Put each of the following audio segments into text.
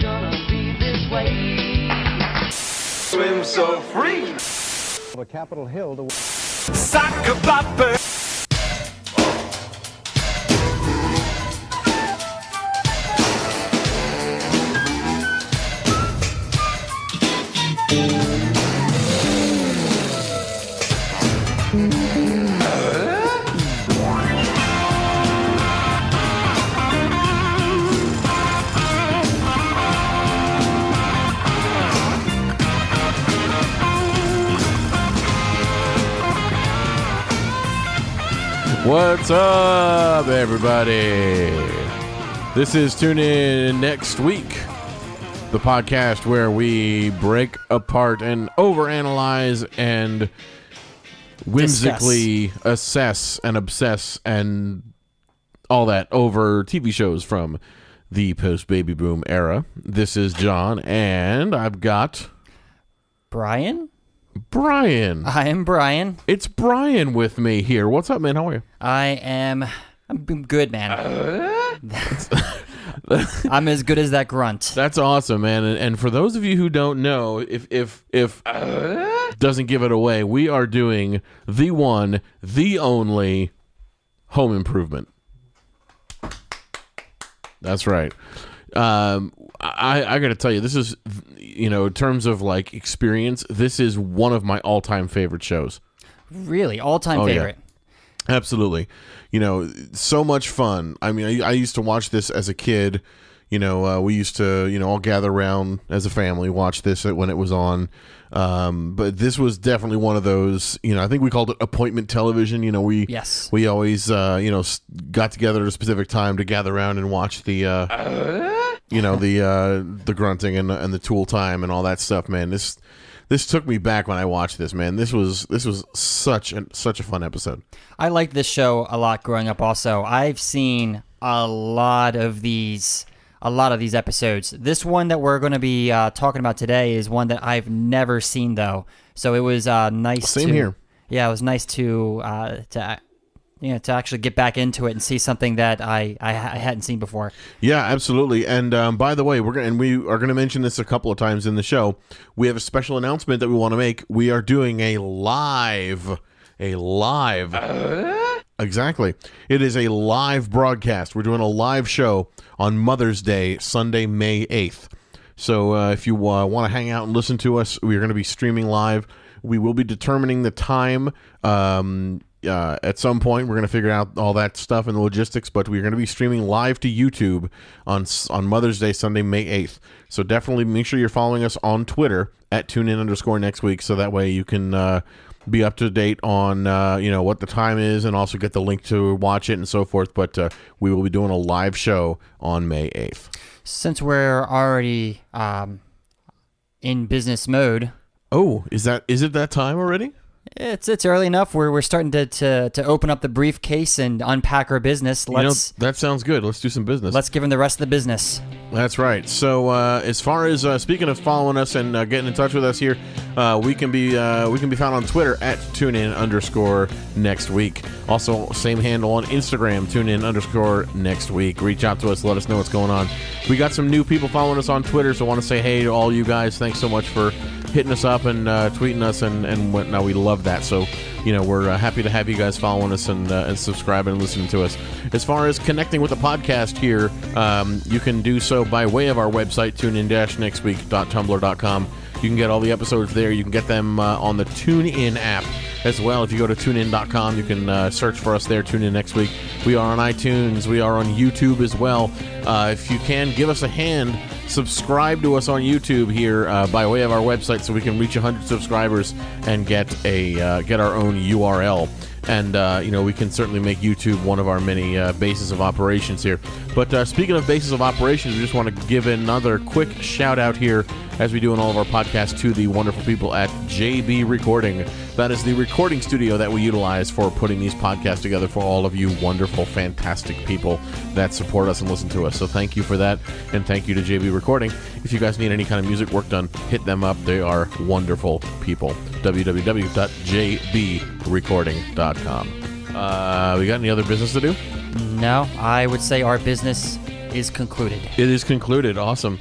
gonna be this way. Swim so free. A Capitol Hill to Soccer bopper. What's up, everybody? This is Tune In Next Week, the podcast where we break apart and overanalyze and whimsically assess and obsess and all that over TV shows from the post-baby boom era. This is John, and I've got... Brian? Brian. I am Brian. It's Brian with me here. What's up, man? How are you? I'm good, man. I'm as good as that grunt. That's awesome, man. And for those of you who don't know, if doesn't give it away, we are doing the one, the only Home Improvement. That's right. I got to tell you, this is, in terms of like experience, this is one of my all-time favorite shows. Really? All-time favorite? Yeah. Absolutely. So much fun. I mean, I used to watch this as a kid. We used to, all gather around as a family, watch this when it was on. But this was definitely one of those, I think we called it appointment television. We always, got together at a specific time to gather around and watch the grunting and the tool time and all that stuff, man. This took me back when I watched this, man. This was such a fun episode. I liked this show a lot growing up also. I've seen a lot of these episodes. This one that we're going to be talking about today is one that I've never seen, though. So it was nice. Same here. Yeah, it was nice to actually get back into it and see something that I hadn't seen before. Yeah, absolutely. And by the way, we are going to mention this a couple of times in the show. We have a special announcement that we want to make. We are doing a live. Exactly. It is a live broadcast. We're doing a live show on Mother's Day, Sunday, May 8th. So if you want to hang out and listen to us, we're going to be streaming live. We will be determining the time at some point. We're going to figure out all that stuff and the logistics, but we're going to be streaming live to YouTube on Mother's Day, Sunday, May 8th. So definitely make sure you're following us on Twitter at TuneIn_next week, so that way you can be up to date on what the time is and also get the link to watch it and so forth. But we will be doing a live show on May 8th. Since we're already in business mode. Oh, is it that time already? It's early enough. We're starting to open up the briefcase and unpack our business. That sounds good. Let's do some business. Let's give them the rest of the business. That's right. So as far as speaking of following us and getting in touch with us here, we can be found on Twitter at TuneIn_next week. Also, same handle on Instagram, TuneIn_next week. Reach out to us. Let us know what's going on. We got some new people following us on Twitter, so I want to say hey to all you guys. Thanks so much for hitting us up and tweeting us and whatnot. We love that. So, we're happy to have you guys following us and subscribing and listening to us. As far as connecting with the podcast here, you can do so by way of our website, tunein-nextweek.tumblr.com. You can get all the episodes there. You can get them on the TuneIn app as well. If you go to tunein.com, you can search for us there, Tune In Next Week. We are on iTunes. We are on YouTube as well. If you can, give us a hand. Subscribe to us on YouTube here by way of our website so we can reach 100 subscribers and get our own URL. And, we can certainly make YouTube one of our many bases of operations here. But speaking of bases of operations, we just want to give another quick shout out here, as we do in all of our podcasts, to the wonderful people at JB Recording. That is the recording studio that we utilize for putting these podcasts together for all of you wonderful, fantastic people that support us and listen to us. So thank you for that, and thank you to JB Recording. If you guys need any kind of music work done, hit them up. They are wonderful people. www.jbrecording.com. We got any other business to do? No, I would say our business is concluded. It is concluded. Awesome.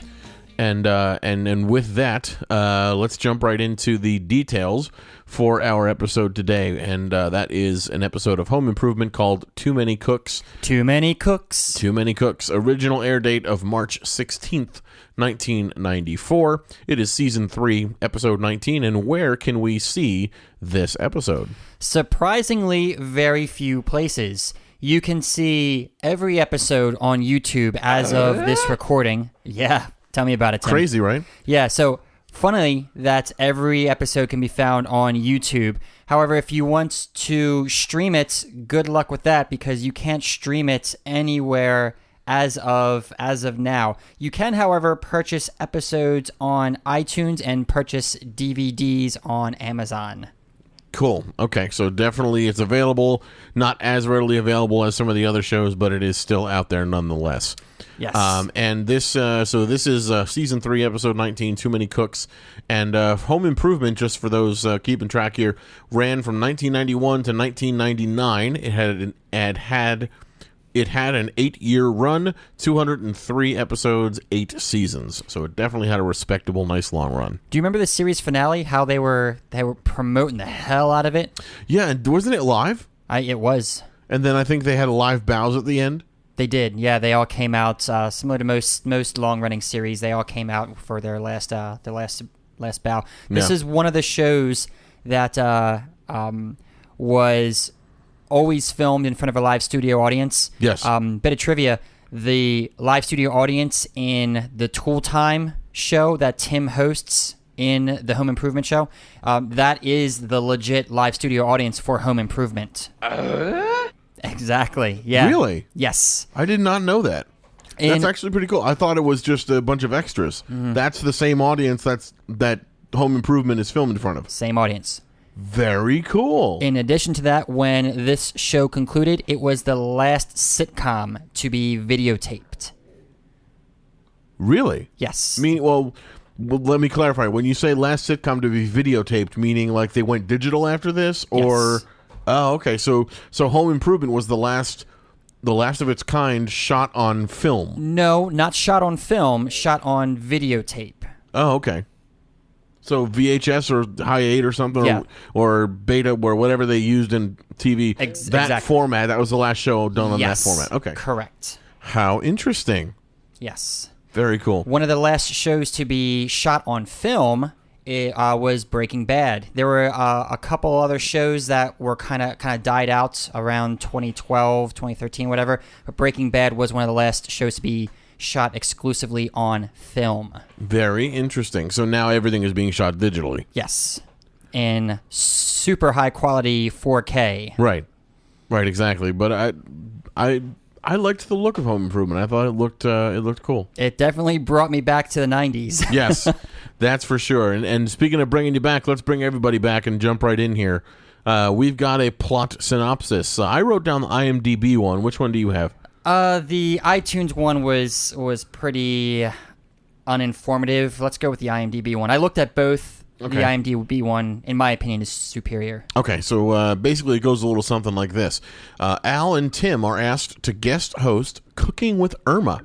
And with that, let's jump right into the details for our episode today, and that is an episode of Home Improvement called Too Many Cooks. Too Many Cooks. Too Many Cooks. Original air date of March 16th, 1994. It is Season 3, Episode 19, and where can we see this episode? Surprisingly, very few places. You can see every episode on YouTube as of this recording. Yeah, tell me about it, Tim. Crazy, right? Yeah, so funnily, that every episode can be found on YouTube. However, if you want to stream it, good luck with that because you can't stream it anywhere as of now. You can, however, purchase episodes on iTunes and purchase DVDs on Amazon. Cool. Okay, so definitely it's available. Not as readily available as some of the other shows, but it is still out there nonetheless. Yes. And this is Season 3, Episode 19, Too Many Cooks. And Home Improvement, just for those keeping track here, ran from 1991 to 1999. It had an 8-year run, 203 episodes, 8 seasons. So it definitely had a respectable, nice long run. Do you remember the series finale? How they were promoting the hell out of it? Yeah, and wasn't it live? It was. And then I think they had live bows at the end. They did. Yeah, they all came out similar to most long-running series. They all came out for their last bow. This is one of the shows that was always filmed in front of a live studio audience. Yes. Bit of trivia: the live studio audience in the Tool Time show that Tim hosts in the Home Improvement show, that is the legit live studio audience for Home Improvement. Exactly. Yeah. Really? Yes. I did not know that. That's actually pretty cool. I thought it was just a bunch of extras. Mm-hmm. That's the same audience that Home Improvement is filmed in front of. Same audience. Very cool. In addition to that, when this show concluded, it was the last sitcom to be videotaped. Really? Yes. Well, let me clarify. When you say last sitcom to be videotaped, meaning like they went digital after this, or yes. Oh, okay. So Home Improvement was the last of its kind shot on film. No, not shot on film, shot on videotape. Oh, okay. So VHS or High 8 or something, yeah. or Beta, or whatever they used in TV. Exactly. Format, that was the last show done on that format. Okay. Correct. How interesting. Yes. Very cool. One of the last shows to be shot on film was Breaking Bad. There were a couple other shows that were kind of died out around 2012, 2013, whatever. But Breaking Bad was one of the last shows to be shot exclusively on film. Very interesting. So now everything is being shot digitally. Yes. In super high quality 4K. Right. Right, exactly. But I liked the look of Home Improvement. I thought it looked cool. It definitely brought me back to the 90s. Yes, that's for sure. And speaking of bringing you back, let's bring everybody back and jump right in here. We've got a plot synopsis. I wrote down the IMDb one. Which one do you have? The iTunes one was pretty uninformative. Let's go with the IMDb one. I looked at both. Okay. The IMDb one, in my opinion, is superior. Okay, so basically it goes a little something like this. Al and Tim are asked to guest host Cooking with Irma,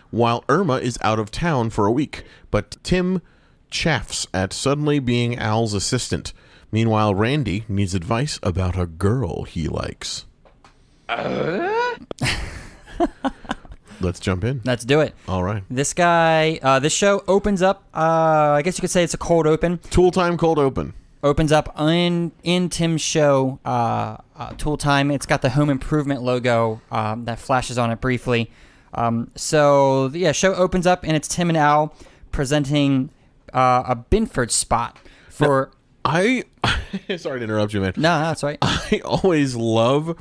while Irma is out of town for a week. But Tim chaffs at suddenly being Al's assistant. Meanwhile, Randy needs advice about a girl he likes. Let's jump in. Let's do it. All right. This show opens up, I guess you could say it's a cold open. Tool Time cold open. Opens up in Tim's show, Tool Time. It's got the Home Improvement logo that flashes on it briefly. So, show opens up, and it's Tim and Al presenting a Binford spot for... Sorry to interrupt you, man. No, that's right. I always love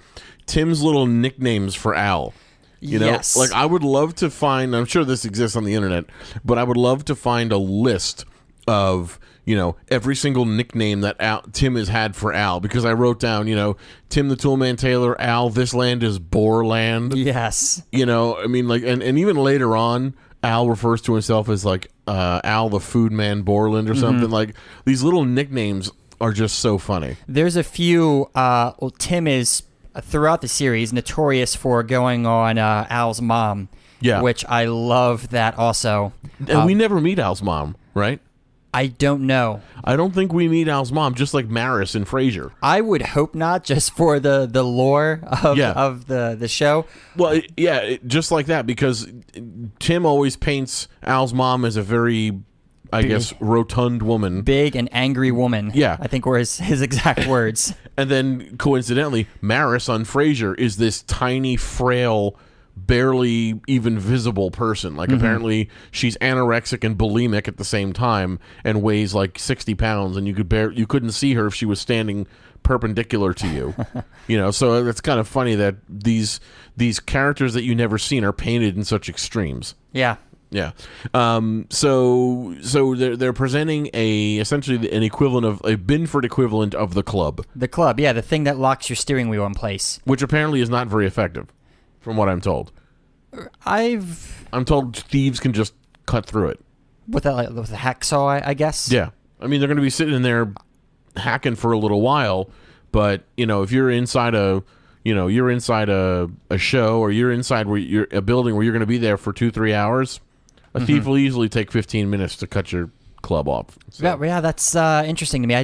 Tim's little nicknames for Al. You know, yes. Like I would love to find, I'm sure this exists on the internet, but I would love to find a list of, every single nickname that Tim has had for Al, because I wrote down, Tim the Toolman Taylor, Al, this land is Borland. Yes. And even later on, Al refers to himself as like Al the Food Man Borland or something. Like these little nicknames are just so funny. There's a few, Tim is throughout the series notorious for going on Al's mom. Yeah. which I love that also. And we never meet Al's mom, right? I don't know. I don't think we meet Al's mom, just like Maris and Frasier. I would hope not, just for the lore of the show. Well, just like that, because Tim always paints Al's mom as a very, I guess, rotund woman. Big and angry woman. Yeah. I think were his exact words. And then, coincidentally, Maris on Frasier is this tiny, frail, barely even visible person. Like, apparently, she's anorexic and bulimic at the same time and weighs like 60 pounds, and you couldn't see her if she was standing perpendicular to you. So it's kind of funny that these characters that you never seen are painted in such extremes. Yeah. Yeah. So they're presenting essentially an equivalent of a Binford equivalent of the club. The club, yeah, the thing that locks your steering wheel in place. Which apparently is not very effective, from what I'm told. I'm told thieves can just cut through it. With a hacksaw, I guess. Yeah. I mean, they're going to be sitting in there hacking for a little while, but if you're inside a show, or you're inside a building where you're going to be there for 2-3 hours, a thief will easily take 15 minutes to cut your club off. So. Yeah, that's interesting to me.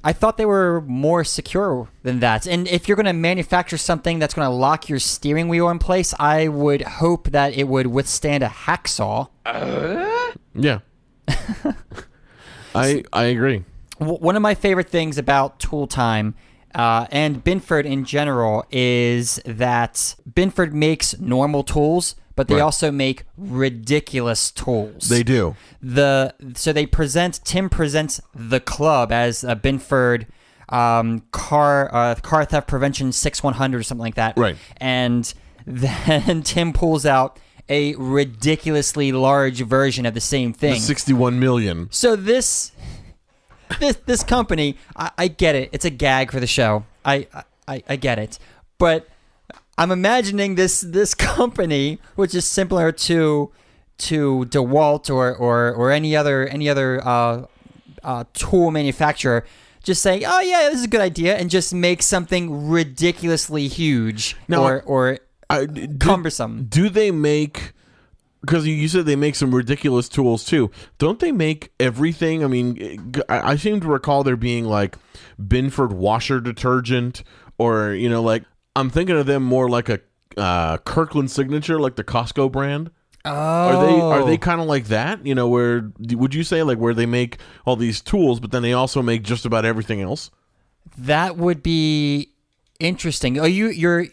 I thought they were more secure than that. And if you're going to manufacture something that's going to lock your steering wheel in place, I would hope that it would withstand a hacksaw. Yeah. I agree. One of my favorite things about Tool Time and Binford in general is that Binford makes normal tools, but they also make ridiculous tools. They do. Tim presents the club as a Binford car theft prevention 6100 or something like that. Right. And then Tim pulls out a ridiculously large version of the same thing. The 61 million. So this company, I get it. It's a gag for the show. I get it. But I'm imagining this company, which is similar to DeWalt or any other tool manufacturer, just saying, "Oh yeah, this is a good idea," and just make something ridiculously huge or cumbersome. Do they make? Because you said they make some ridiculous tools too. Don't they make everything? I mean, I seem to recall there being like Binford washer detergent, or like I'm thinking of them more like a Kirkland Signature, like the Costco brand. Oh, are they kind of like that? Where would you say like where they make all these tools, but then they also make just about everything else? That would be interesting. Are you sure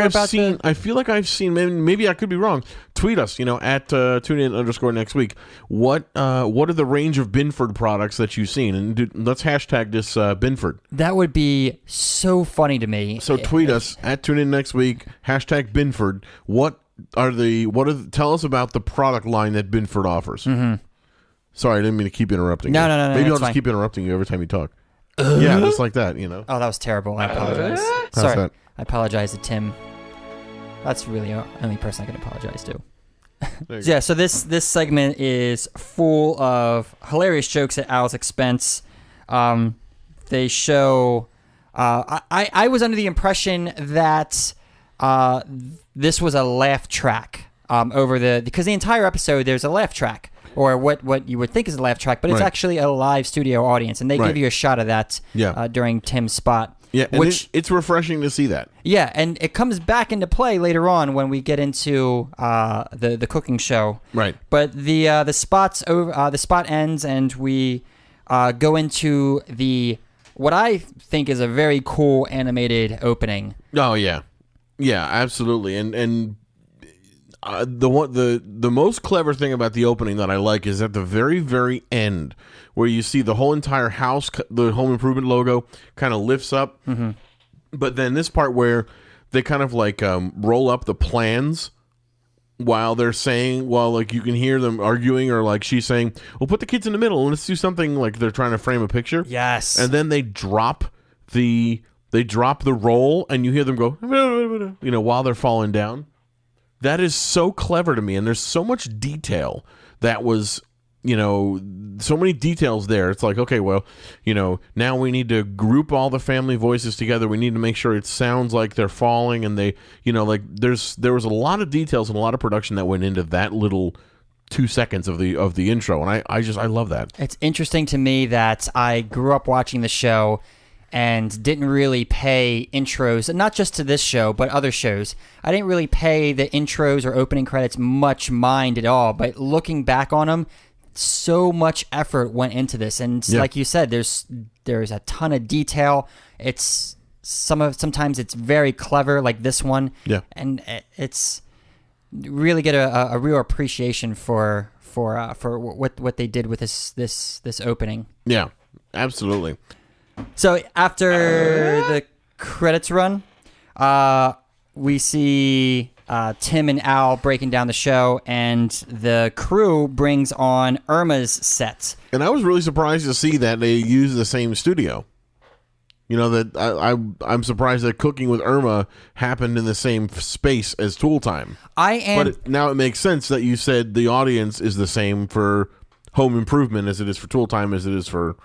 about that? I feel like I've seen. Maybe I could be wrong. Tweet us, at @tunein_next week. What are the range of Binford products that you've seen? And let's hashtag this Binford. That would be so funny to me. So tweet us @tunein_next week #Binford. Tell us about the product line that Binford offers. Mm-hmm. Sorry, I didn't mean to keep interrupting. No, you. no. Maybe I'll just fine. keep interrupting you every time you talk. Yeah, just like that. Oh, that was terrible. I apologize. How's Sorry. that? I apologize to Tim. That's really the only person I can apologize to. Yeah, so this segment is full of hilarious jokes at Al's expense. They show... I was under the impression that this was a laugh track because the entire episode there's a laugh track, or what you would think is a laugh track, but it's actually a live studio audience, and they give you a shot of that during Tim's spot. Yeah, and it's refreshing to see that. Yeah, and it comes back into play later on when we get into the cooking show. Right. But the spot ends, and we go into what I think is a very cool animated opening. Oh yeah, absolutely. And the most clever thing about the opening that I like is at the very, very end, where you see the whole entire house, the Home Improvement logo kind of lifts up. Mm-hmm. But then this part where they kind of like roll up the plans while they're saying, like you can hear them arguing, or like she's saying, "Well, put the kids in the middle and let's do something," like they're trying to frame a picture. Yes. And then they drop the roll, and you hear them go, while they're falling down. That is so clever to me, and there's so much detail that was, so many details there. It's like, okay, well, now we need to group all the family voices together. We need to make sure it sounds like they're falling, and they, there was a lot of details and a lot of production that went into that little 2 seconds of the intro, and I love that. It's interesting to me that I grew up watching the show and didn't really pay intros, not just to this show, but other shows. I didn't really pay the intros or opening credits much mind at all, but looking back on them, so much effort went into this. And like you said, there's a ton of detail. It's sometimes it's very clever, like this one. Yeah. And it's really get a real appreciation for what they did with this opening. Yeah, absolutely. So after the credits run, we see Tim and Al breaking down the show, and the crew brings on Irma's set. And I was really surprised to see that they use the same studio. That I'm surprised that Cooking with Irma happened in the same space as Tool Time. But now it makes sense that you said the audience is the same for Home Improvement as it is for Tool Time, as it is for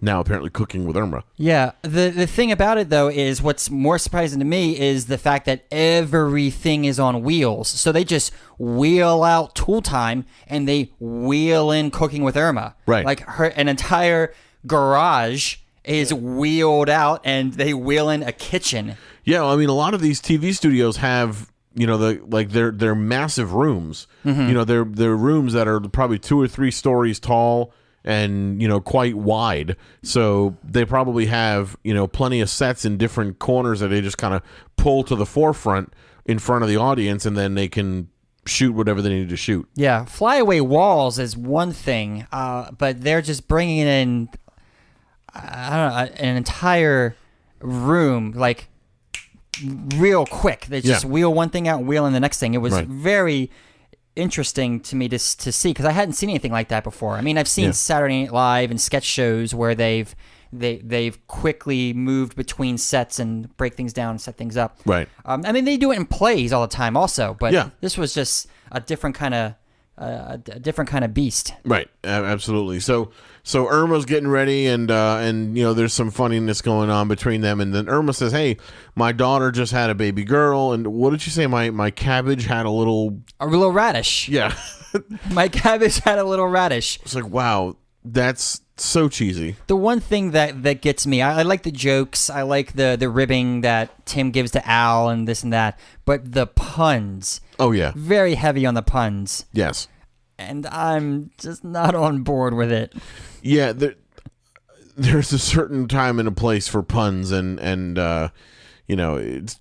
now apparently Cooking with Irma. Yeah. The thing about it, though, is what's more surprising to me is the fact that everything is on wheels. So they just wheel out Tool Time and they wheel in Cooking with Irma. Right. Like an entire garage is wheeled out, and they wheel in a kitchen. Yeah, I mean, a lot of these TV studios have, they're massive rooms. Mm-hmm. They're rooms that are probably 2 or 3 stories tall and quite wide. So they probably have plenty of sets in different corners that they just kind of pull to the forefront in front of the audience, and then they can shoot whatever they need to shoot. Yeah, flyaway walls is one thing, but they're just bringing in an entire room like real quick. They just wheel one thing out, wheel in the next thing. It was very interesting to me to see, because I hadn't seen anything like that before. I mean, I've seen Saturday Night Live and sketch shows where they've quickly moved between sets and break things down and set things up. Right. I mean, they do it in plays all the time also, but this was just a different kind of beast. Right. Absolutely. So Irma's getting ready, and there's some funniness going on between them, and then Irma says, "Hey, my daughter just had a baby girl," and what did she say? My cabbage had a little radish. Yeah. My cabbage had a little radish. It's like, wow, that's so cheesy. The one thing that gets me, I like the jokes, I like the ribbing that Tim gives to Al and this and that, but the puns. Oh yeah. Very heavy on the puns. Yes. And I'm just not on board with it. Yeah, there's a certain time and a place for puns, and it's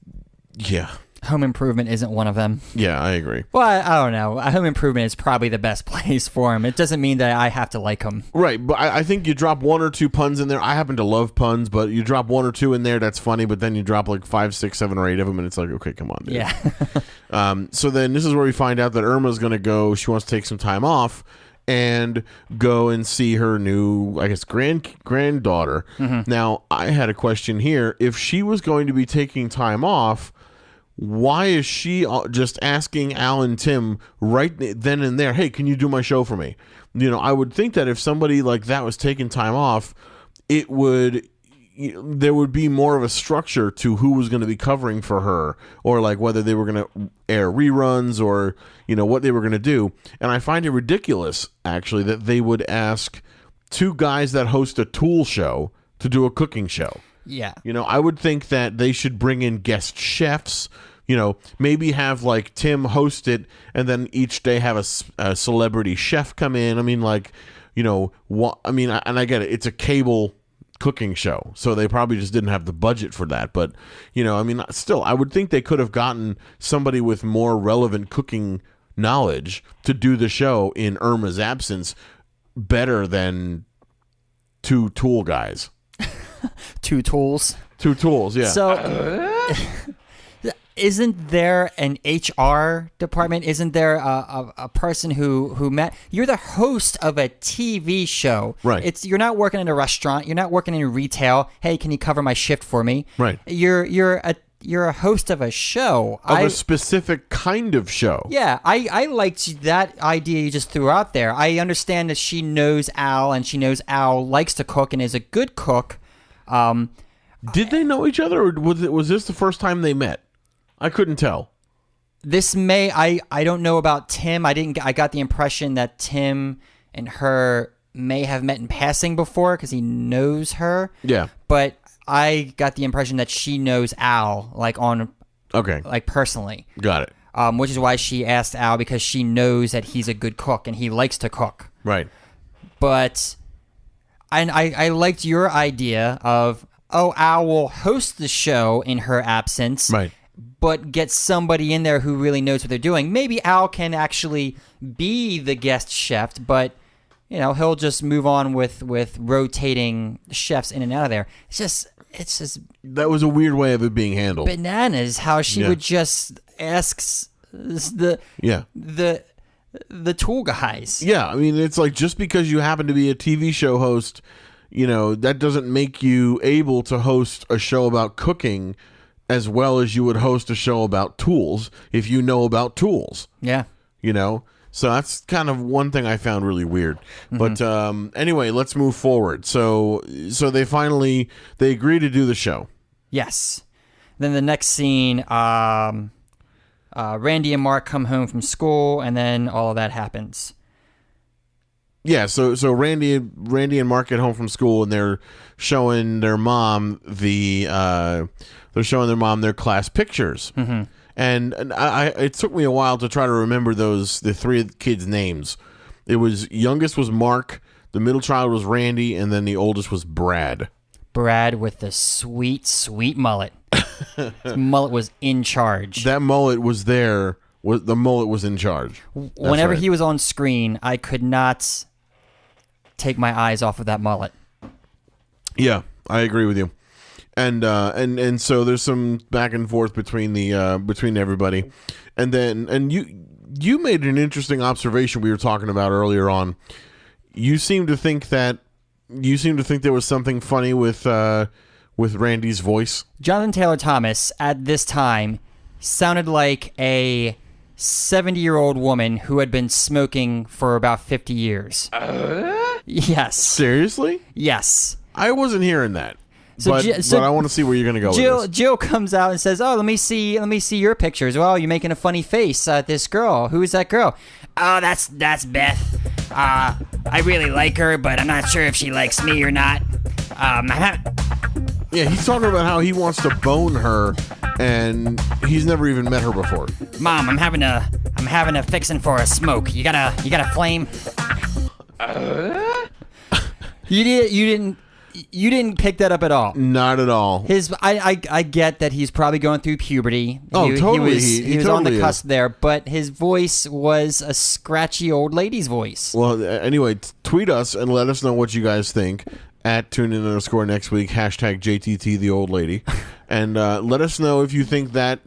Home Improvement isn't one of them. Yeah, I agree. Well, I don't know. Home Improvement is probably the best place for him. It doesn't mean that I have to like him. Right, but I think you drop 1 or 2 puns in there. I happen to love puns, but you drop 1 or 2 in there, that's funny, but then you drop like 5, 6, 7, or 8 of them, and it's like, okay, come on, dude. Yeah. So then this is where we find out that Irma's going to go. She wants to take some time off and go and see her new, I guess, granddaughter. Mm-hmm. Now, I had a question here. If she was going to be taking time off, why is she just asking Al and Tim right then and there, hey, can you do my show for me? I would think that if somebody like that was taking time off, there would be more of a structure to who was going to be covering for her, or like whether they were going to air reruns, or what they were going to do. And I find it ridiculous, actually, that they would ask 2 guys that host a Tool show to do a cooking show. Yeah. I would think that they should bring in guest chefs, maybe have like Tim host it, and then each day have a celebrity chef come in. I mean, like, and I get it. It's a cable cooking show, so they probably just didn't have the budget for that. But, still, I would think they could have gotten somebody with more relevant cooking knowledge to do the show in Irma's absence better than 2 Tool guys. 2 tools. 2 tools, yeah. So, isn't there an HR department? Isn't there a person who met? You're the host of a TV show. Right. You're not working in a restaurant. You're not working in retail. Hey, can you cover my shift for me? Right. You're you're a host of a show. Of a specific kind of show. Yeah, I liked that idea you just threw out there. I understand that she knows Al, and she knows Al likes to cook and is a good cook. Did they know each other, or was this the first time they met? I couldn't tell. I don't know about Tim. I got the impression that Tim and her may have met in passing before because he knows her. Yeah. But I got the impression that she knows Al, like personally. Got it. Which is why she asked Al, because she knows that he's a good cook and he likes to cook. Right. But I liked your idea of, Al will host the show in her absence. Right. But get somebody in there who really knows what they're doing. Maybe Al can actually be the guest chef, but he'll just move on with rotating chefs in and out of there. It's just that was a weird way of it being handled. Bananas how she would just ask the tool guys. Yeah, I mean, it's like, just because you happen to be a TV show host, that doesn't make you able to host a show about cooking as well as you would host a show about tools if you know about tools. Yeah. So that's kind of one thing I found really weird. But anyway, let's move forward. So they agree to do the show. Yes. Then the next scene, Randy and Mark come home from school, and then all of that happens. Yeah, so Randy and Mark get home from school, and they're showing their mom their class pictures. Mm-hmm. And it took me a while to try to remember the three kids' names. Youngest was Mark, the middle child was Randy, and then the oldest was Brad. Brad with the sweet, sweet mullet. His mullet was in charge. That mullet was there. The mullet was in charge. Whenever he was on screen, I could not take my eyes off of that mullet. Yeah, I agree with you. And so there's some back and forth between everybody, and you made an interesting observation we were talking about earlier on. You seem to think there was something funny with Randy's voice. Jonathan Taylor Thomas at this time sounded like a 70-year-old woman who had been smoking for about 50 years. Yes. Seriously? Yes. I wasn't hearing that. But I want to see where you're going to go with this. Jill comes out and says, "Oh, let me see your pictures." Well, you're making a funny face at this girl. Who is that girl? Oh, that's Beth. I really like her, but I'm not sure if she likes me or not. Yeah, he's talking about how he wants to bone her, and he's never even met her before. Mom, I'm having a fixin' for a smoke. You got a flame? You didn't pick that up at all. Not at all. I get that he's probably going through puberty. Totally. He was totally on the cusp is. there, but his voice was a scratchy old lady's voice. Well, anyway, tweet us and let us know what you guys think at TuneIn_ next week, hashtag JTT the old lady. And let us know if you think that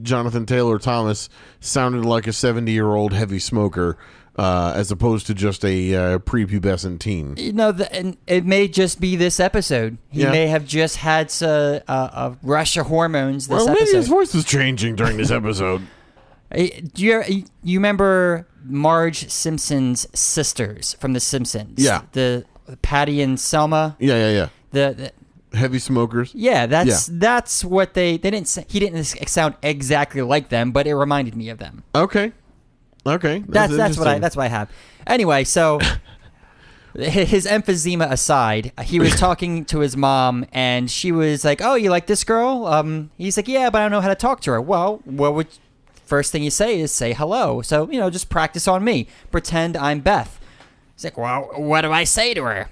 Jonathan Taylor Thomas sounded like a 70-year-old heavy smoker, as opposed to just a prepubescent teen. And it may just be this episode. He may have just had a rush of hormones this episode. Maybe his voice was changing during this episode. Do you remember Marge Simpson's sisters from The Simpsons? Yeah. The Patty and Selma? Yeah. The heavy smokers? Yeah, that's what they didn't say. He didn't sound exactly like them, but it reminded me of them. Okay. That's what I have. Anyway, so his emphysema aside, he was talking to his mom, and she was like, "Oh, you like this girl?" He's like, "Yeah, but I don't know how to talk to her." Well, first thing you say is say hello. So just practice on me. Pretend I'm Beth. He's like, "Well, what do I say to her?"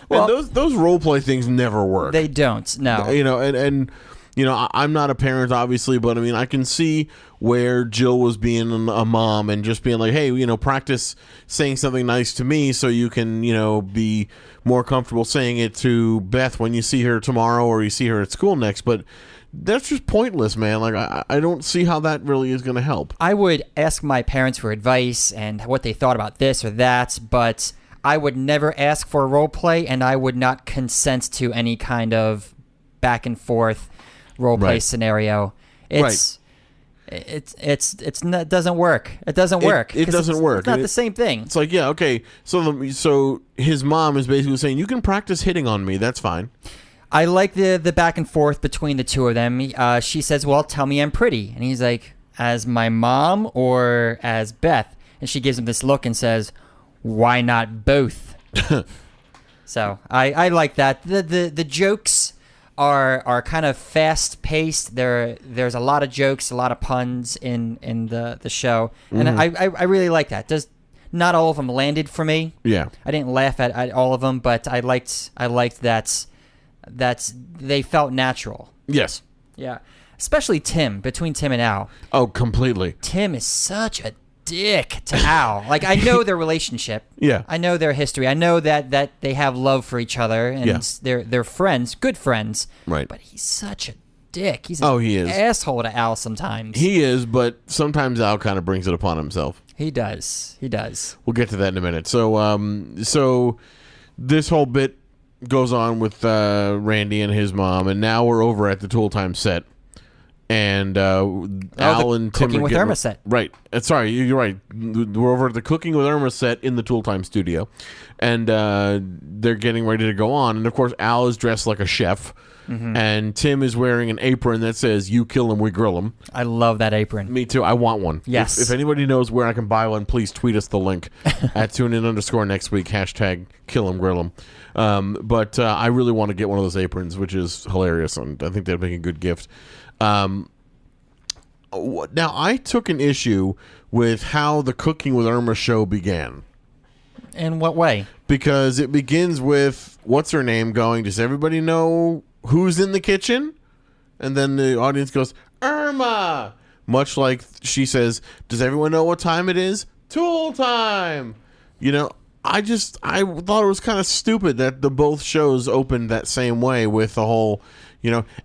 Well, and those role play things never work. They don't. No. And I'm not a parent, obviously, but I mean, I can see where Jill was being a mom and just being like, hey, practice saying something nice to me so you can, be more comfortable saying it to Beth when you see her tomorrow or you see her at school next. But that's just pointless, man. Like, I don't see how that really is going to help. I would ask my parents for advice and what they thought about this or that, but I would never ask for a role play, and I would not consent to any kind of back and forth. role play Right. scenario. It's it doesn't work. It doesn't work. It 'cause doesn't work. It's not And the same thing. It's like, yeah, okay. So his mom is basically saying, you can practice hitting on me. That's fine. I like the back and forth between the two of them. She says, "Well, tell me I'm pretty," and he's like, "As my mom or as Beth?" And she gives him this look and says, "Why not both?" So I like that. The jokes are kind of fast paced. There's a lot of jokes, a lot of puns in the show, and I really like that. Not all of them landed for me. Yeah. I didn't laugh at all of them, but I liked that they felt natural. Yes. Yeah. Especially between Tim and Al. Oh, completely. Tim is such a dick to Al. Like, I know their relationship. Yeah. I know their history. I know that they have love for each other and Yeah. they're friends, good friends. Right. But he's such a dick. He's He is. asshole to Al sometimes. He is, but sometimes Al kind of brings it upon himself. He does. We'll get to that in a minute. So this whole bit goes on with Randy and his mom, and now we're over at the Tool Time set. And Al and Tim Cooking are with getting, Irma set. Right. Sorry, you're right. We're over at the Cooking with Irma set in the Tool Time studio. And they're getting ready to go on. And, of course, Al is dressed like a chef. Mm-hmm. And Tim is wearing an apron that says, "You kill him, we grill him." I love that apron. Me too. I want one. Yes. If anybody knows where I can buy one, please tweet us the link at tunein_next week, #kill 'em, grill 'em. But I really want to get one of those aprons, which is hilarious. And I think they'd make a good gift. Now, I took an issue with how the Cooking with Irma show began. In what way? Because it begins with, what's her name going, does everybody know who's in the kitchen? And then the audience goes, Irma! Much like she says, does everyone know what time it is? Tool time! You know, I thought it was kind of stupid that the both shows opened that same way with the whole,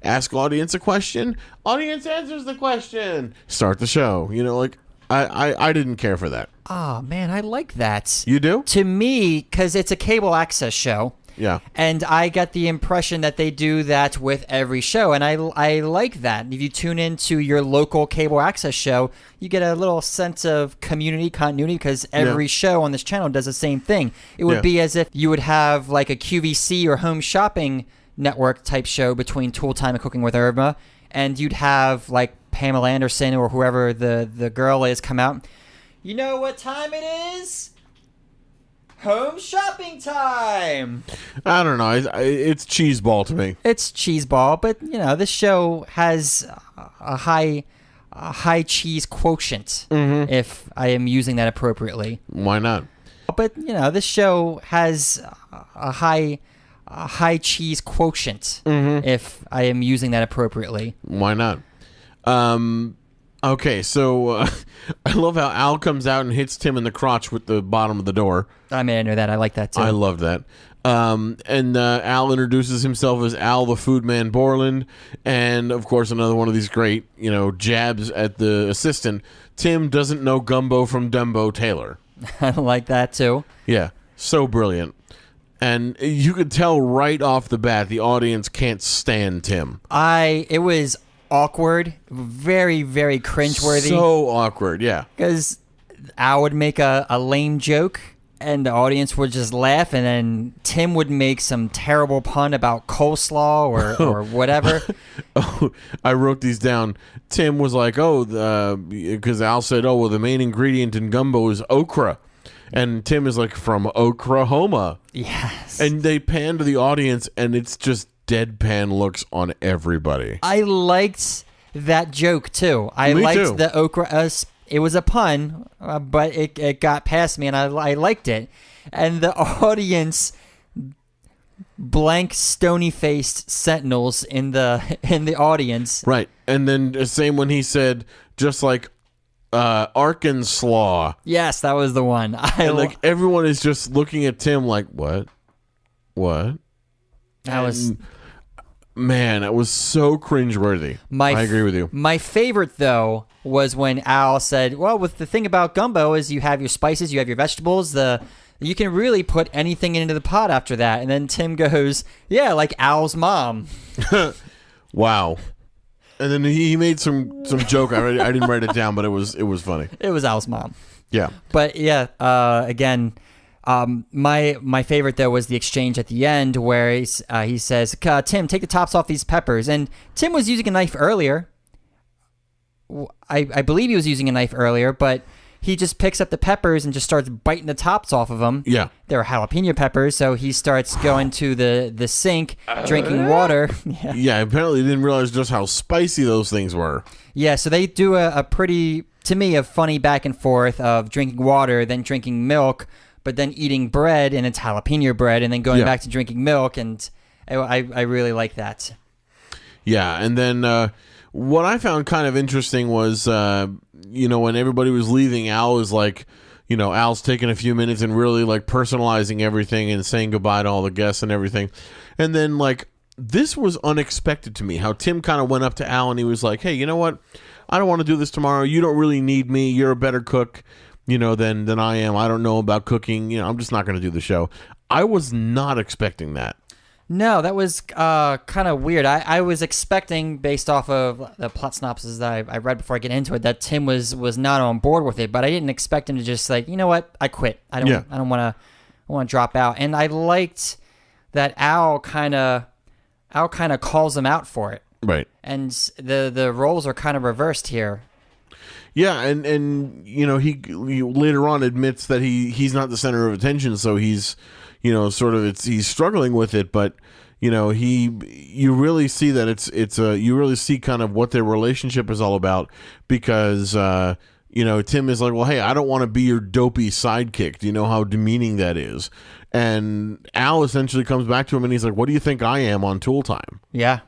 ask audience a question, audience answers the question, start the show. Like, I didn't care for that. Oh, man, I like that. You do? To me, because it's a cable access show. Yeah. And I get the impression that they do that with every show. And I like that. If you tune into your local cable access show, you get a little sense of community continuity because every show on this channel does the same thing. It would be as if you would have like a QVC or home shopping network type show between Tool Time and Cooking with Irma. And you'd have like Pamela Anderson or whoever the girl is come out. You know what time it is? Home shopping time. I don't know. It's cheeseball to me. It's cheeseball, but this show has a high cheese quotient. If I am using that appropriately. Why not? But this show has a high cheese quotient. If I am using that appropriately. Why not? Okay, so I love how Al comes out and hits Tim in the crotch with the bottom of the door. I mean, I know that. I like that too. I love that. And Al introduces himself as Al the Food Man Borland. And, of course, another one of these great, jabs at the assistant. Tim doesn't know Gumbo from Dumbo Taylor. I like that too. Yeah, so brilliant. And you could tell right off the bat the audience can't stand Tim. It was awkward, very, very cringeworthy. So awkward, yeah. Because Al would make a lame joke, and the audience would just laugh, and then Tim would make some terrible pun about coleslaw or whatever. Oh, I wrote these down. Tim was like, because Al said, well, the main ingredient in gumbo is okra. And Tim is like, from Oklahoma. Yes. And they pan to the audience, and it's just deadpan looks on everybody. I liked that joke too. I Me liked too. the okra. It was a pun, but it got past me, and I liked it. And the audience, blank, stony-faced sentinels in the audience. Right. And then the same when he said, just like Arkansas. Yes, that was the one. And like everyone is just looking at Tim like, what? Man, it was so cringeworthy. I agree with you. My favorite, though, was when Al said, well, with the thing about gumbo is you have your spices, you have your vegetables, you can really put anything into the pot after that. And then Tim goes, yeah, like Al's mom. Wow. And then he made some joke. I didn't write it down, but it was funny. It was Al's mom. Yeah. But yeah, again, my favorite though was the exchange at the end where he says, "Tim, take the tops off these peppers." And Tim was using a knife earlier. I believe he was using a knife earlier, but he just picks up the peppers and just starts biting the tops off of them. Yeah. They're jalapeno peppers, so he starts going to the sink, drinking water. Yeah, apparently he didn't realize just how spicy those things were. Yeah, so they do a pretty, to me, a funny back and forth of drinking water, then drinking milk, but then eating bread, and it's jalapeno bread, and then going back to drinking milk, and I really like that. Yeah, and then what I found kind of interesting was, when everybody was leaving, Al was like, Al's taking a few minutes and really like personalizing everything and saying goodbye to all the guests and everything. And then like, this was unexpected to me, how Tim kind of went up to Al and he was like, "Hey, you know what? I don't want to do this tomorrow. You don't really need me. You're a better cook, than I am. I don't know about cooking. I'm just not going to do the show." I was not expecting that. No, that was kind of weird. I was expecting, based off of the plot synopsis that I read before I get into it, that Tim was not on board with it. But I didn't expect him to just like, you know what, I quit. I don't want to drop out. And I liked that Al kind of calls him out for it. Right. And the roles are kind of reversed here. Yeah, and he later on admits that he's not the center of attention, so he's he's struggling with it, but you really see that you really see kind of what their relationship is all about, because Tim is like, "Well, hey, I don't want to be your dopey sidekick. Do you know how demeaning that is?" And Al essentially comes back to him and he's like, "What do you think I am on Tool Time?" Yeah.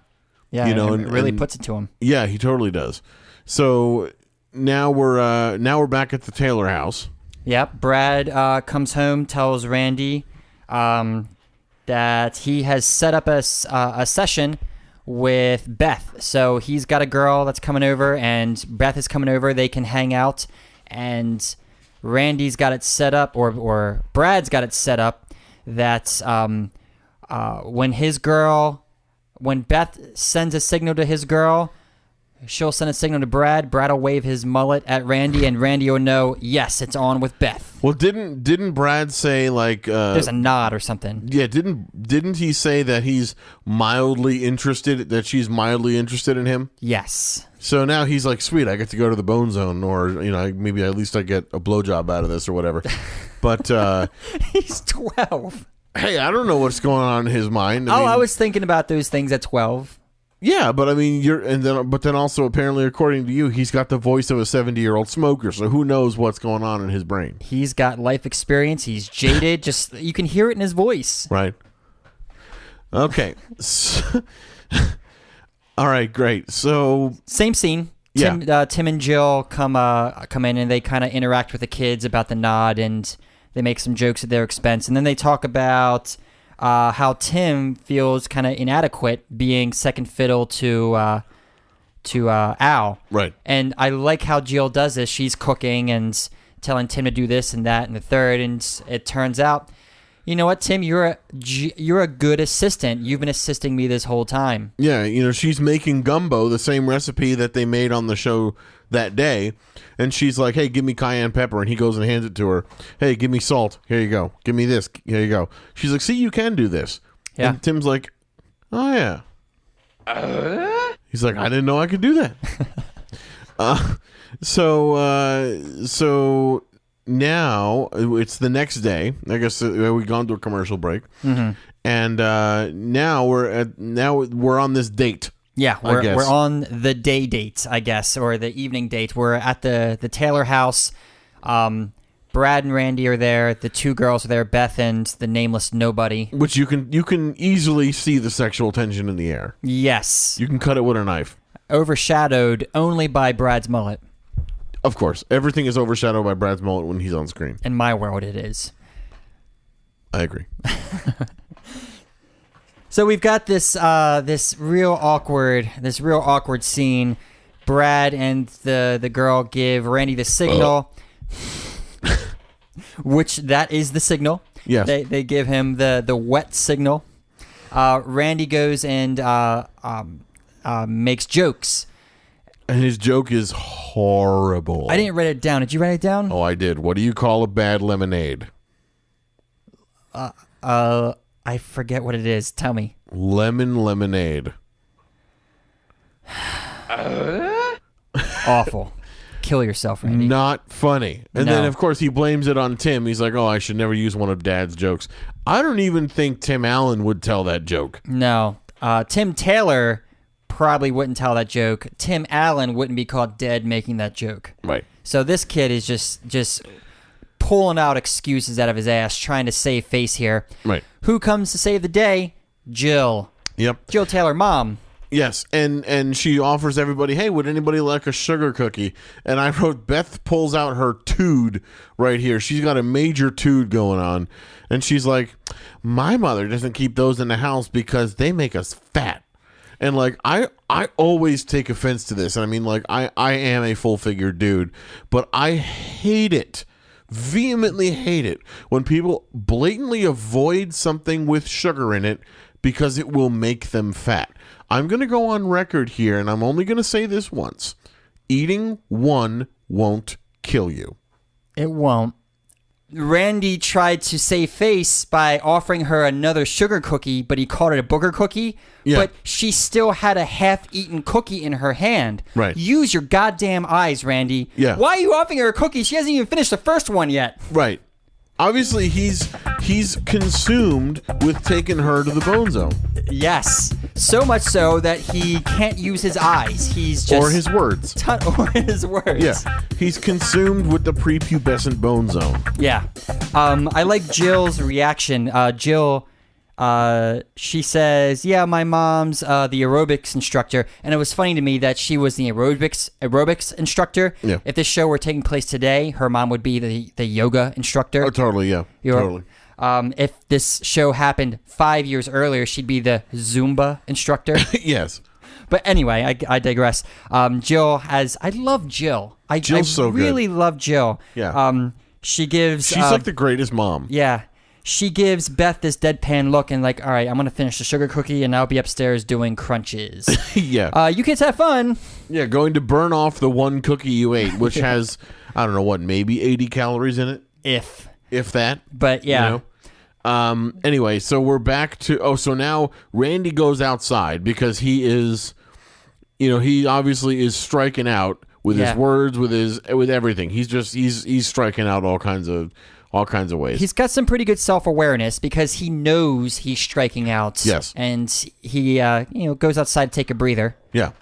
Yeah, and really puts it to him. Yeah, he totally does. So now we're back at the Taylor house. Yep. Brad comes home, tells Randy that he has set up a session with Beth. So he's got a girl that's coming over, and Beth is coming over. They can hang out, and Randy's got it set up, or Brad's got it set up that when Beth sends a signal to his girl, she'll send a signal to Brad. Brad will wave his mullet at Randy, and Randy will know, yes, it's on with Beth. Well, didn't Brad say like there's a nod or something? Yeah, didn't he say that he's mildly interested, that she's mildly interested in him? Yes. So now he's like, sweet, I get to go to the Bone Zone, or maybe at least I get a blowjob out of this or whatever. But he's 12. Hey, I don't know what's going on in his mind. I was thinking about those things at 12. Yeah, but I mean, but then also apparently, according to you, he's got the voice of a 70-year-old smoker. So who knows what's going on in his brain? He's got life experience. He's jaded. Just you can hear it in his voice. Right. Okay. All right. Great. So same scene. Tim and Jill come in and they kind of interact with the kids about the nod, and they make some jokes at their expense, and then they talk about how Tim feels kind of inadequate being second fiddle to Al. Right. And I like how Jill does this. She's cooking and telling Tim to do this and that and the third, and it turns out, you know what, Tim, you're a good assistant. You've been assisting me this whole time. Yeah, she's making gumbo, the same recipe that they made on the show that day, and she's like, "Hey, give me cayenne pepper," and he goes and hands it to her. "Hey, give me salt. Here you go. Give me this. Here you go." She's like, "See, you can do this." Yeah. And Tim's like, "Oh yeah." He's like, "I didn't know I could do that." So now it's the next day. I guess we've gone to a commercial break, and now we're on this date. Yeah, we're on the day date, I guess, or the evening date. We're at the Taylor house. Brad and Randy are there. The two girls are there, Beth and the nameless nobody. Which you can easily see the sexual tension in the air. Yes. You can cut it with a knife. Overshadowed only by Brad's mullet. Of course. Everything is overshadowed by Brad's mullet when he's on screen. In my world, it is. I agree. So we've got this real awkward scene. Brad and the girl give Randy the signal, which that is the signal. Yes. They give him the wet signal. Randy goes and makes jokes And his joke is horrible. I didn't write it down. Did you write it down? Oh, I did. What do you call a bad lemonade? I forget what it is. Tell me. Lemon lemonade. Awful. Kill yourself, Randy. Not funny. And then, of course, he blames it on Tim. He's like, oh, I should never use one of Dad's jokes. I don't even think Tim Allen would tell that joke. No. Tim Taylor probably wouldn't tell that joke. Tim Allen wouldn't be caught dead making that joke. Right. So this kid is just pulling out excuses out of his ass, trying to save face here. Right. Who comes to save the day? Jill. Yep. Jill Taylor, mom. Yes, and she offers everybody, hey, would anybody like a sugar cookie? And I wrote, Beth pulls out her tood right here. She's got a major tood going on. And she's like, my mother doesn't keep those in the house because they make us fat. And, like, I always take offense to this. I mean, like, I am a full-figured dude. But I hate it, vehemently hate it, when people blatantly avoid something with sugar in it because it will make them fat. I'm going to go on record here, and I'm only going to say this once. Eating one won't kill you. It won't. Randy tried to save face by offering her another sugar cookie, but he called it a booger cookie. Yeah. But she still had a half-eaten cookie in her hand. Right. Use your goddamn eyes, Randy. Yeah. Why are you offering her a cookie? She hasn't even finished the first one yet. Right. Obviously, he's consumed with taking her to the bone zone. Yes. So much so that he can't use his eyes. He's just... Or his words. Or his words. Yeah. He's consumed with the prepubescent bone zone. Yeah. I like Jill's reaction. Jill, she says, yeah, my mom's the aerobics instructor. And it was funny to me that she was the aerobics instructor. Yeah. If this show were taking place today, her mom would be the yoga instructor. Oh, totally, yeah. Totally. If this show happened 5 years earlier, she'd be the Zumba instructor. Yes. But anyway, I digress. Jill has... I love Jill. Jill's so good. I really love Jill. Yeah. She gives... She's like the greatest mom. Yeah. She gives Beth this deadpan look and like, all right, I'm going to finish the sugar cookie and I'll be upstairs doing crunches. Yeah. You kids have fun. Yeah, going to burn off the one cookie you ate, which has, I don't know what, maybe 80 calories in it? If that. But yeah. You know? Anyway, so we're back to... so now Randy goes outside because he is... he obviously is striking out with his words, with everything. He's striking out all kinds of ways. He's got some pretty good self-awareness because he knows he's striking out. Yes. And he goes outside to take a breather. Yeah.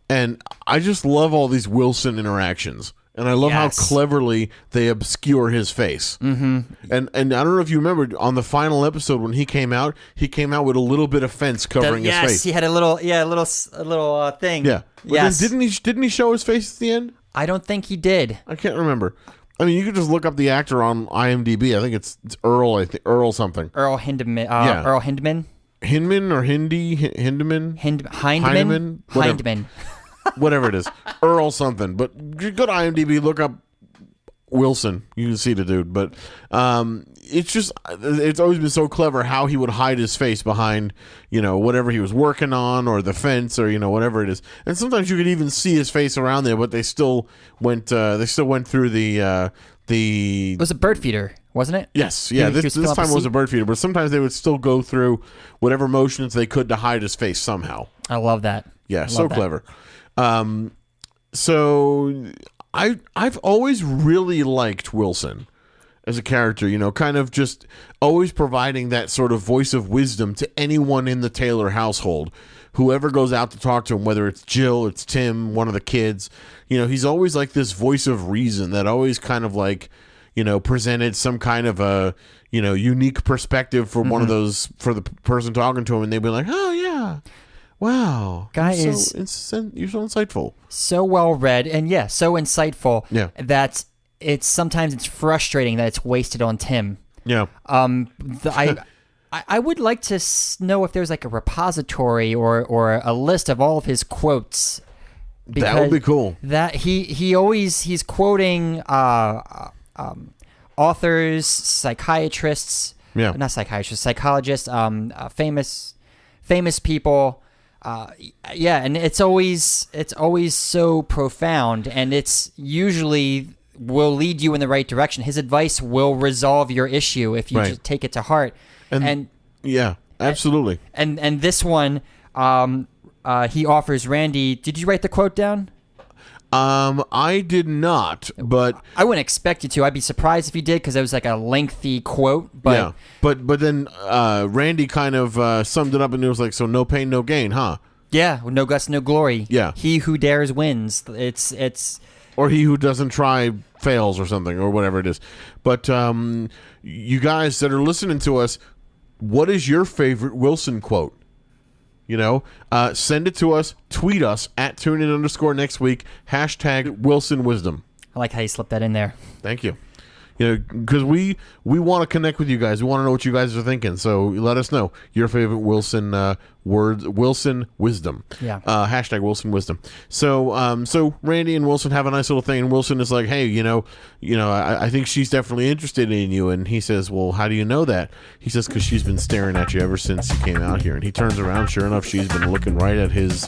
And I just love all these Wilson interactions. And I love how cleverly they obscure his face. Mm-hmm. And I don't know if you remember on the final episode when he came out with a little bit of fence covering his face. Yes, he had a little thing. Yeah. But yes. then didn't he show his face at the end? I don't think he did. I can't remember. I mean, you could just look up the actor on IMDb. I think it's Earl. Earl something. Earl Hindman. Earl Hindman. Hindman or Hindman? Hindman. Whatever it is. Earl something. But go to IMDb, look up Wilson. You can see the dude. But it's always been so clever how he would hide his face behind, whatever he was working on or the fence or, whatever it is. And sometimes you could even see his face around there, but they still went through the... It was a bird feeder, wasn't it? Yes. Yeah. This time it was a bird feeder, but sometimes they would still go through whatever motions they could to hide his face somehow. I love that. Yeah. So clever. So I've always really liked Wilson as a character, kind of just always providing that sort of voice of wisdom to anyone in the Taylor household, whoever goes out to talk to him, whether it's Jill, it's Tim, one of the kids, he's always like this voice of reason that always kind of like, presented some kind of a, unique perspective for one of those, for the person talking to him. And they'd be like, oh yeah. Wow. Guy you're is so insightful. So well read and so insightful that sometimes it's frustrating that it's wasted on Tim. Yeah. I would like to know if there's like a repository or a list of all of his quotes. That would be cool. That he's quoting authors, psychiatrists, not psychiatrists, psychologists, famous people. Yeah, and it's always so profound, and it's usually will lead you in the right direction. His advice will resolve your issue if you Right. just take it to heart. And yeah, absolutely. and this one, he offers Randy. Did you write the quote down? I did not, but I wouldn't expect you to. I'd be surprised if you did because it was like a lengthy quote. But yeah, but then Randy kind of summed it up, and it was like, so no pain, no gain, huh? yeah, no guts, no glory. Yeah. He who dares wins. It's Or he who doesn't try fails, or something, or whatever it is. But you guys that are listening to us, what is your favorite Wilson quote? You know, send it to us, tweet us at #tunein_next week, hashtag Wilson Wisdom. I like how you slipped that in there. Thank you. You know, because we want to connect with you guys. We want to know what you guys are thinking. So let us know your favorite Wilson words, Wilson wisdom. Yeah. Hashtag Wilson wisdom. So Randy and Wilson have a nice little thing, and Wilson is like, hey, I think she's definitely interested in you. And he says, well, how do you know that? He says, because she's been staring at you ever since you came out here. And he turns around. Sure enough, she's been looking right at his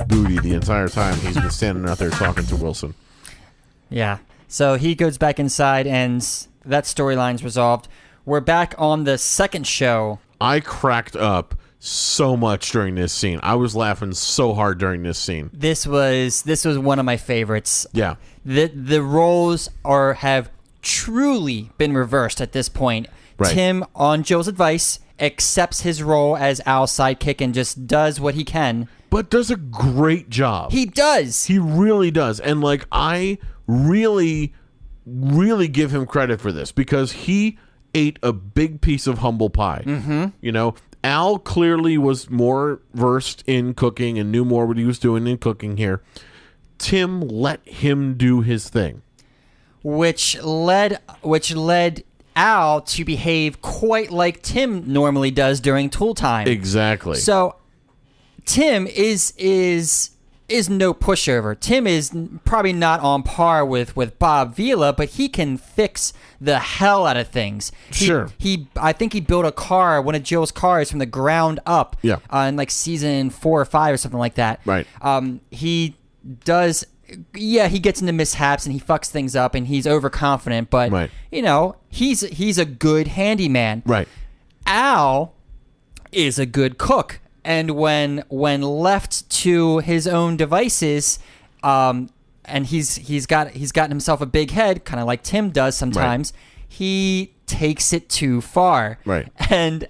booty the entire time he's been standing out there talking to Wilson. Yeah. So he goes back inside, and that storyline's resolved. We're back on the second show. I cracked up so much during this scene. I was laughing so hard during this scene. This was one of my favorites. Yeah. The roles have truly been reversed at this point. Right. Tim, on Joe's advice, accepts his role as Al's sidekick and just does what he can. But does a great job. He does. He really does. And like, I really, really give him credit for this, because he ate a big piece of humble pie. Mm-hmm. You know, Al clearly was more versed in cooking and knew more what he was doing in cooking here. Tim let him do his thing, which led Al to behave quite like Tim normally does during tool time. Exactly. So Tim is no pushover. Tim is probably not on par with Bob Vila, but he can fix the hell out of things. Sure. I think he built a car, one of Joe's cars, from the ground up. Yeah. In like season 4 or 5 or something like that. Right. He does. Yeah, he gets into mishaps and he fucks things up and he's overconfident, but Right. He's a good handyman. Right. Al is a good cook. And when left to his own devices, and he's gotten himself a big head, kind of like Tim does sometimes, he takes it too far. Right. And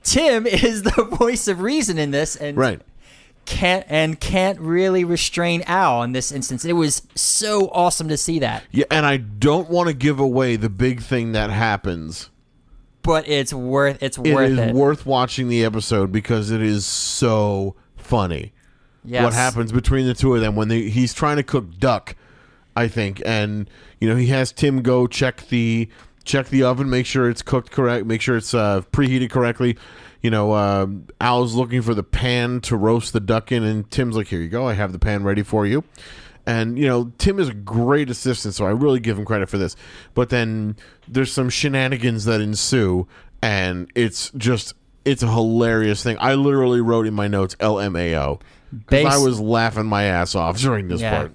Tim is the voice of reason in this, and Right. can't really restrain Al in this instance. It was so awesome to see that. Yeah, and I don't want to give away the big thing that happens. But it's worth it. It is worth watching the episode because it is so funny. Yes. What happens between the two of them when he's trying to cook duck, I think, and he has Tim go check the oven, make sure it's cooked correct, make sure it's preheated correctly. Al's looking for the pan to roast the duck in, and Tim's like, "Here you go, I have the pan ready for you." And, Tim is a great assistant, so I really give him credit for this. But then there's some shenanigans that ensue, and it's a hilarious thing. I literally wrote in my notes, LMAO. Because I was laughing my ass off during this part.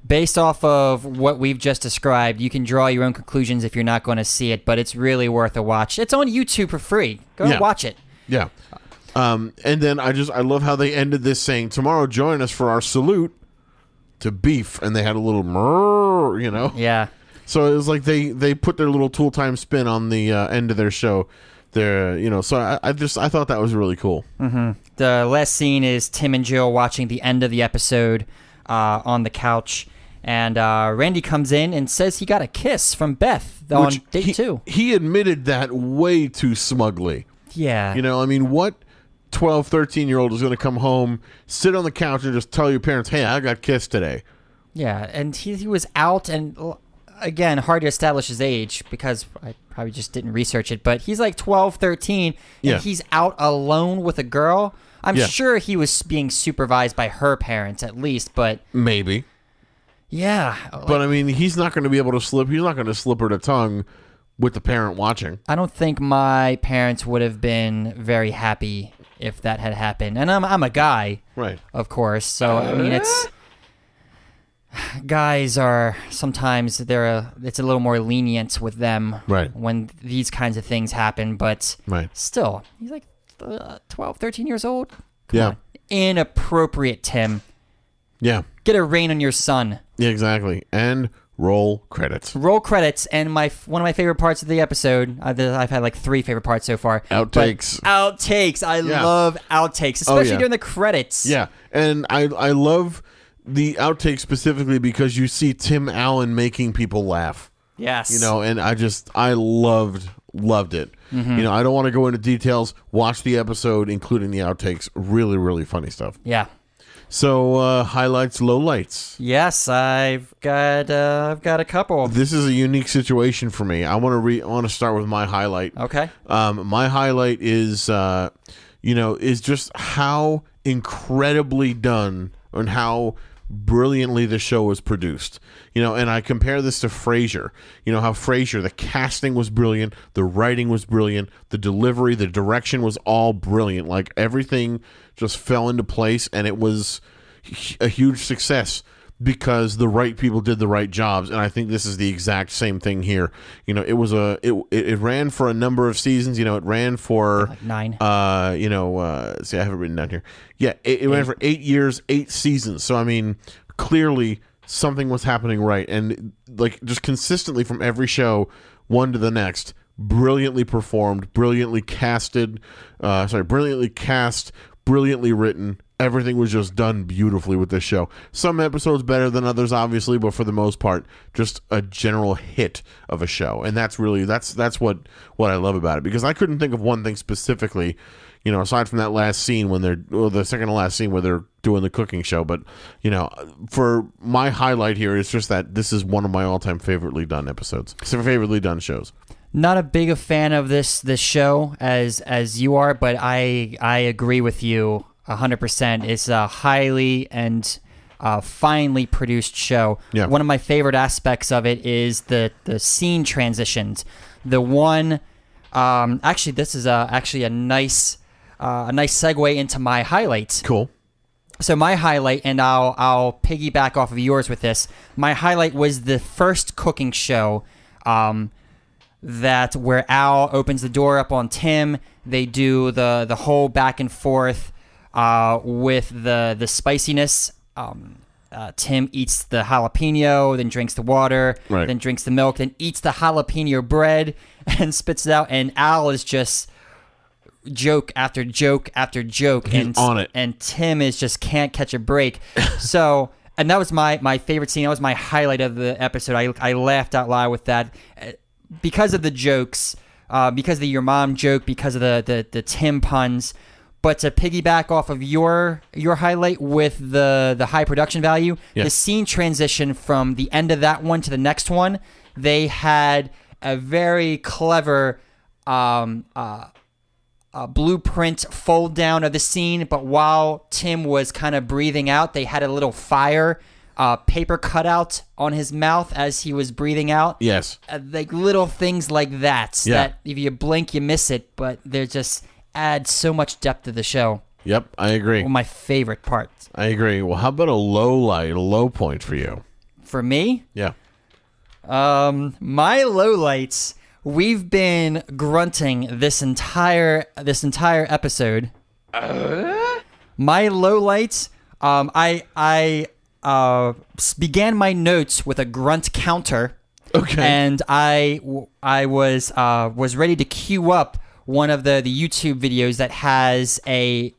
Based off of what we've just described, you can draw your own conclusions if you're not going to see it, but it's really worth a watch. It's on YouTube for free. Go and watch it. Yeah. And then I love how they ended this saying, tomorrow join us for our salute to beef, and they had a little murr, Yeah. So it was like they put their little tool time spin on the end of their show there, so I thought that was really cool. Mm-hmm. The last scene is Tim and Jill watching the end of the episode on the couch, and Randy comes in and says he got a kiss from Beth on date 2. He admitted that way too smugly. Yeah. What 12, 13-year-old is going to come home, sit on the couch, and just tell your parents, hey, I got kissed today? Yeah, and he was out, and again, hard to establish his age because I probably just didn't research it, but he's like 12, 13, and he's out alone with a girl. I'm sure he was being supervised by her parents at least, but... Maybe. Yeah. But, he's not going to be able to slip. He's not going to slip her the tongue with the parent watching. I don't think my parents would have been very happy if that had happened. And I'm a guy, Right. of course. So I mean, it's guys are sometimes it's a little more lenient with them Right. when these kinds of things happen. But Right. still, he's like 12, 13 years old. Come Yeah. on. Inappropriate, Tim. Yeah. Get a rein on your son. Yeah, exactly. And roll credits. Roll credits, and one of my favorite parts of the episode. I've had like 3 favorite parts so far. Outtakes. But outtakes. I Yeah. love outtakes, especially yeah. during the credits. Yeah. And I love the outtakes specifically because you see Tim Allen making people laugh. Yes. You know, and I loved it. Mm-hmm. You know, I don't want to go into details. Watch the episode, including the outtakes. Really, really funny stuff. Yeah. So, highlights, lowlights. Yes, I've got a couple. This is a unique situation for me. I want to start with my highlight. Okay. My highlight is, is just how incredibly done and how brilliantly the show was produced. You know, and I compare this to Frasier. You know how Frasier, the casting was brilliant, the writing was brilliant, the delivery, the direction was all brilliant. Like everything just fell into place, and it was a huge success because the right people did the right jobs. And I think this is the exact same thing here. You know, it ran for a number of seasons. You know, it ran for Like 9. see, I have it written down here. Yeah, it ran for 8 years, 8 seasons. So I mean, clearly something was happening right, and like just consistently from every show, one to the next, brilliantly performed, brilliantly casted, brilliantly cast, brilliantly written. Everything was just done beautifully with this show. Some episodes better than others, obviously, but for the most part, just a general hit of a show. And that's really that's what I love about it, because I couldn't think of one thing specifically, you know, aside from that last scene the second to last scene where they're doing the cooking show. But, you know, for my highlight here is just that this is one of my all-time favorably done shows. Not a big a fan of this show as you are, but I agree with you 100%. It's a highly and finely produced show. Yeah. One of my favorite aspects of it is the scene transitions. The one, actually, this is actually a nice segue into my highlights. Cool. So my highlight, and I'll piggyback off of yours with this. My highlight was the first cooking show, that where Al opens the door up on Tim. They do the whole back and forth with the spiciness. Tim eats the jalapeno, then drinks the water, Right. then drinks the milk, then eats the jalapeno bread and spits it out. And Al is just joke after joke after joke. He's on it. And Tim is just can't catch a break. So, and that was my favorite scene. That was my highlight of the episode. I laughed out loud with that because of the jokes, because of your mom joke, because of the Tim puns. But to piggyback off of your highlight with the high production value, Yeah. the scene transition from the end of that one to the next one, they had a very clever blueprint fold down of the scene. But while Tim was kind of breathing out, they had a little fire paper cutout on his mouth as he was breathing out. Yes. Like little things like that. Yeah. That if you blink, you miss it. But they're just add so much depth to the show. Yep, I agree. One of my favorite parts. I agree. Well, how about a low point for you? For me, Yeah. my lowlights. We've been grunting this entire episode. My lowlights. I began my notes with a grunt counter. Okay. And I was ready to queue up one of the YouTube videos that has a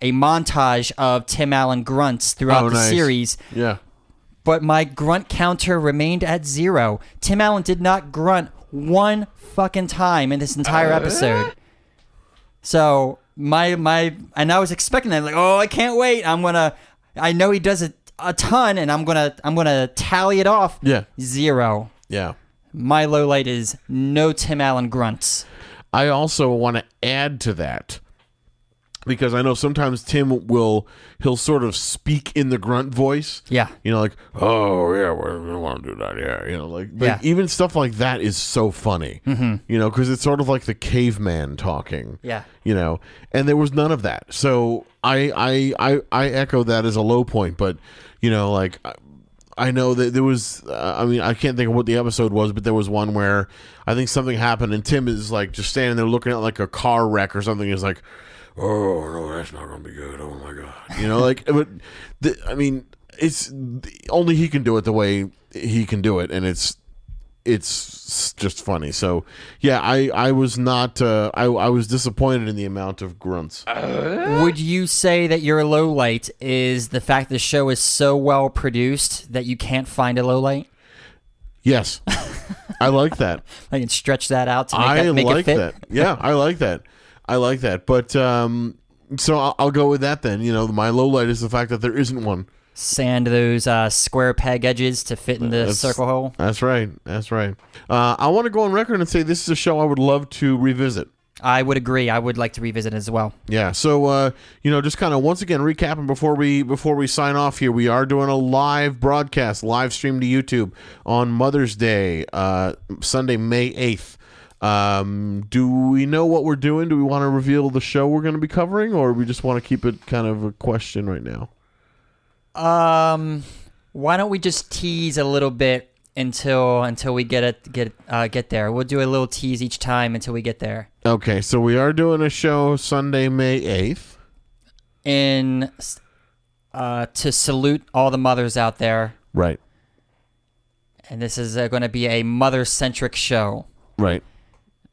montage of Tim Allen grunts throughout the nice. series. Yeah. But my grunt counter remained at 0. Tim Allen did not grunt one fucking time in this entire episode. So and I was expecting that, like, oh, I can't wait. I know he does a ton, and I'm gonna tally it off. Yeah. 0. Yeah. My low light is no Tim Allen grunts. I also want to add to that because I know sometimes he'll sort of speak in the grunt voice. Yeah. You know, like, oh yeah, we don't want to do that. Yeah. You know, like, but even stuff like that is so funny. Mm-hmm. You know, because it's sort of like the caveman talking. Yeah. You know, and there was none of that. So I echo that as a low point. But you know, like, I know that there was. I mean, I can't think of what the episode was, but there was one where I think something happened, and Tim is like just standing there looking at like a car wreck or something. Is like, oh no, that's not gonna be good. Oh my god, you know, like, but I mean, it's only he can do it the way he can do it, and it's just funny. So yeah, I was not. I was disappointed in the amount of grunts. Would you say that your low light is the fact the show is so well produced that you can't find a low light? Yes, I like that. I can stretch that out to make it fit. That. Yeah, I like that. I like that. But so I'll go with that then. You know, my low light is the fact that there isn't one. Sand those square peg edges to fit in the circle hole. That's right. That's right. I want to go on record and say this is a show I would love to revisit. I would agree. I would like to revisit it as well. Yeah. So you know, just kind of once again recapping before we sign off here, we are doing a live broadcast, live stream to YouTube on Mother's Day, Sunday, May 8th. Do we know what we're doing? Do we want to reveal the show we're going to be covering, or we just want to keep it kind of a question right now? Why don't we just tease a little bit until we get there? We'll do a little tease each time until we get there. Okay, so we are doing a show Sunday, May 8th. To salute all the mothers out there. Right. And this is going to be a mother-centric show. Right.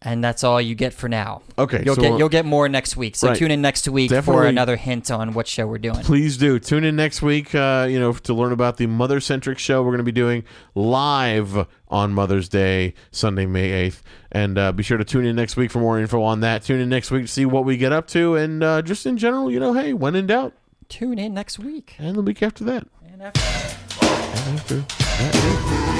And that's all you get for now. Okay, you'll get more next week. So right. Tune in next week for another hint on what show we're doing. Please do tune in next week. You know, to learn about the mother-centric show we're going to be doing live on Mother's Day, Sunday, May 8th, and be sure to tune in next week for more info on that. Tune in next week to see what we get up to, and just in general, you know, hey, when in doubt, tune in next week and the week after that, and after that. And after that.